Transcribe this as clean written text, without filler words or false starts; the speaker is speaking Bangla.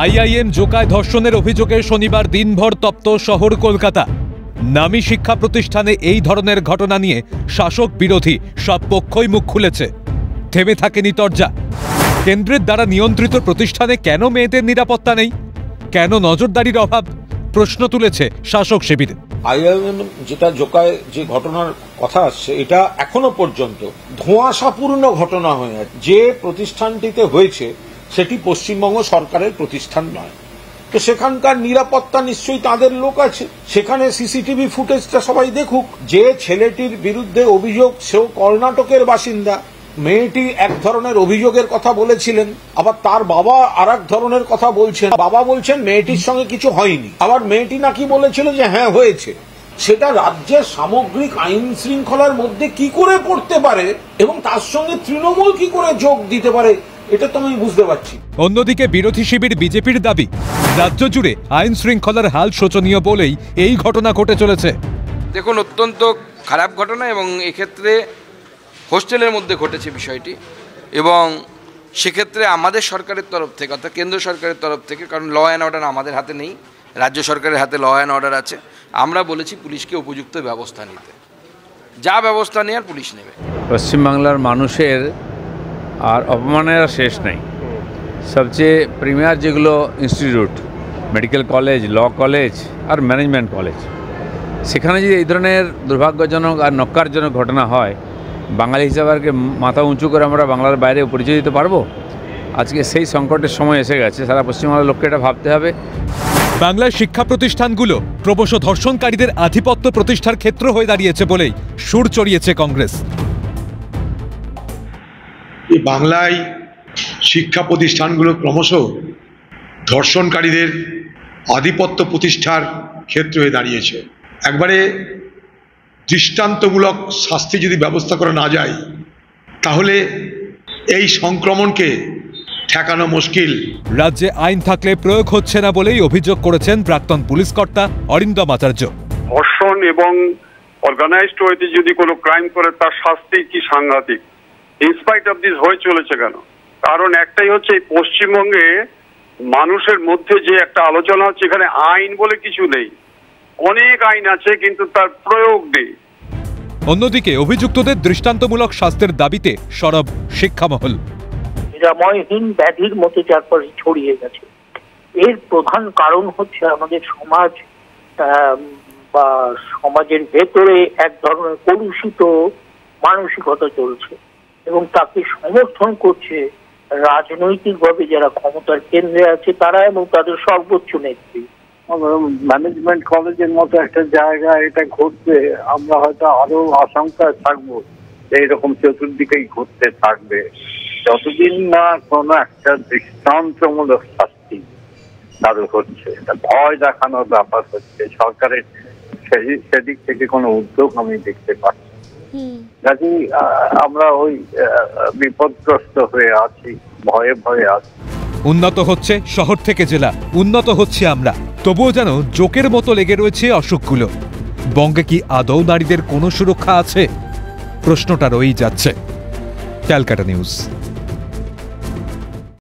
আইআইএম জোকায় ধর্ষণের অভিযোগে শনিবার দিনভর তপ্ত শহর কলকাতা। নামী শিক্ষা প্রতিষ্ঠানে এই ধরনের ঘটনা নিয়ে শাসক বিরোধী সব পক্ষই মুখ খুলেছে। থেমে থাকেনি তরজা। কেন্দ্রের দ্বারা নিয়ন্ত্রিত প্রতিষ্ঠানে কেন মেয়েদের নিরাপত্তা নেই, কেন নজরদারির অভাব, প্রশ্ন তুলেছে শাসক শিবির। আইআইএম যেটা জোকায় যে ঘটনার কথা আসছে, এটা এখনো পর্যন্ত ধোঁয়াশাপূর্ণ ঘটনা হয়ে আছে। যে প্রতিষ্ঠানটিতে হয়েছে সেটি পশ্চিমবঙ্গ সরকারের প্রতিষ্ঠান নয়, তো সেখানকার নিরাপত্তা নিশ্চয়ই তাদের লোক আছে। সেখানে সিসিটিভি ফুটেজটা সবাই দেখুক। যে ছেলেটির বিরুদ্ধে অভিযোগ সেও কর্ণাটকের বাসিন্দা। মেয়েটি এক ধরনের অভিযোগের কথা বলেছিলেন, আবার তার বাবা আর এক ধরনের কথা বলছেন। বাবা বলছেন মেয়েটির সঙ্গে কিছু হয়নি, আবার মেয়েটি নাকি বলেছিল যে হ্যাঁ হয়েছে। সেটা রাজ্যের সামগ্রিক আইন শৃঙ্খলার মধ্যে কি করে পড়তে পারে এবং তার সঙ্গে তৃণমূল কি করে যোগ দিতে পারে, এটা তো আমি বুঝতে পারছি। অন্যদিকে বিরোধী শিবির বিজেপির দাবি, রাজ্য জুড়ে আইন শৃঙ্খলার হাল শোচনীয় বলেই এই ঘটনা ঘটে চলেছে। দেখুন, অত্যন্ত খারাপ ঘটনা এবং এক্ষেত্রে হোস্টেলের মধ্যে ঘটেছে বিষয়টি, এবং সেক্ষেত্রে আমাদের সরকারের তরফ থেকে, অর্থাৎ কেন্দ্র সরকারের তরফ থেকে, কারণ ল অ্যান্ড অর্ডার আমাদের হাতে নেই, রাজ্য সরকারের হাতে ল অ্যান্ড অর্ডার আছে, আমরা বলেছি পুলিশকে উপযুক্ত ব্যবস্থা নিতে। যা ব্যবস্থা নেওয়ার পুলিশ নেবে। পশ্চিমবাংলার মানুষের আর অপমানের শেষ নেই। সবচেয়ে প্রিমিয়ার যেগুলো institute, medical college, law college আর ম্যানেজমেন্ট কলেজ, সেখানে যদি এই ধরনের দুর্ভাগ্যজনক আর নক্কারজনক ঘটনা হয়, বাঙালি হিসাবে আর কি মাথা উঁচু করে আমরা বাংলার বাইরে পরিচয় দিতে পারবো? আজকে সেই সংকটের সময় এসে গেছে, সারা পশ্চিমবাংলার লোককে এটা ভাবতে হবে। বাংলার শিক্ষা প্রতিষ্ঠানগুলো ক্রমশ ধর্ষণকারীদের আধিপত্য প্রতিষ্ঠার ক্ষেত্র হয়ে দাঁড়িয়েছে বলেই সুর চড়িয়েছে কংগ্রেস। বাংলায় শিক্ষা প্রতিষ্ঠানগুলো ক্রমশ ধর্ষণকারীদের আধিপত্য প্রতিষ্ঠার ক্ষেত্র হয়ে দাঁড়িয়েছে। একবারে দৃষ্টান্তমূলক শাস্তি যদি ব্যবস্থা করা না যায়, তাহলে এই সংক্রমণকে ঠেকানো মুশকিল। রাজ্যে আইন থাকলে প্রয়োগ হচ্ছে না বলেই অভিযোগ করেছেন প্রাক্তন পুলিশ কর্তা অরিন্দম আচার্য। ধর্ষণ এবং অর্গানাইজড ওয়েতে যদি কোনো ক্রাইম করে তার শাস্তি কি সাংঘাতিক। ইনস্পাইট অফ দিস হয়ে চলেছে কেন? কারণ একটাই হচ্ছে, এই পশ্চিমবঙ্গে মানুষের মধ্যে যে একটা আলোচনা হচ্ছে, এখানে আইন বলে কিছু নেই। অনেক আইন আছে কিন্তু তার প্রয়োগ নেই। অন্যদিকে অভিযুক্তদের দৃষ্টান্তমূলক শাস্তির দাবিতে সরব শিক্ষামহল। নিরাময়হীন ব্যাধির মতো চারপাশে ছড়িয়ে গেছে। এর প্রধান কারণ হচ্ছে আমাদের সমাজ বা সমাজের ভেতরে এক ধরনের কলুষিত মানসিকতা চলছে, এবং তাকে সমর্থন করছে রাজনৈতিকভাবে যারা ক্ষমতার কেন্দ্রে আছে তারা এবং তাদের সর্বোচ্চ নেত্রী। ম্যানেজমেন্ট কলেজের মতো একটা জায়গায় এটা ঘটবে, আমরা হয়তো আরো আশঙ্কায় থাকবো যে এরকম চতুর্দিকেই ঘটতে থাকবে, যতদিন না কোনো একটা দৃষ্টান্তমূলক শাস্তি চালু হচ্ছে। এটা ভয় দেখানোর ব্যাপার হচ্ছে, সরকারের সেদিক থেকে কোনো উদ্যোগ আমি দেখতে পাচ্ছি। কাজে আমরা ওই বিপদগ্রস্ত হয়ে আছি, ভয়ে ভয়ে আছি। উন্নত হচ্ছে শহর থেকে জেলা, উন্নত হচ্ছে আমরা, তবুও যেন জোকের মতো লেগে রয়েছে অসুখগুলো। বঙ্গে কি আদৌ নারীদের কোনো সুরক্ষা আছে? প্রশ্নটা রয়েই যাচ্ছে। ক্যালকাটা নিউজ।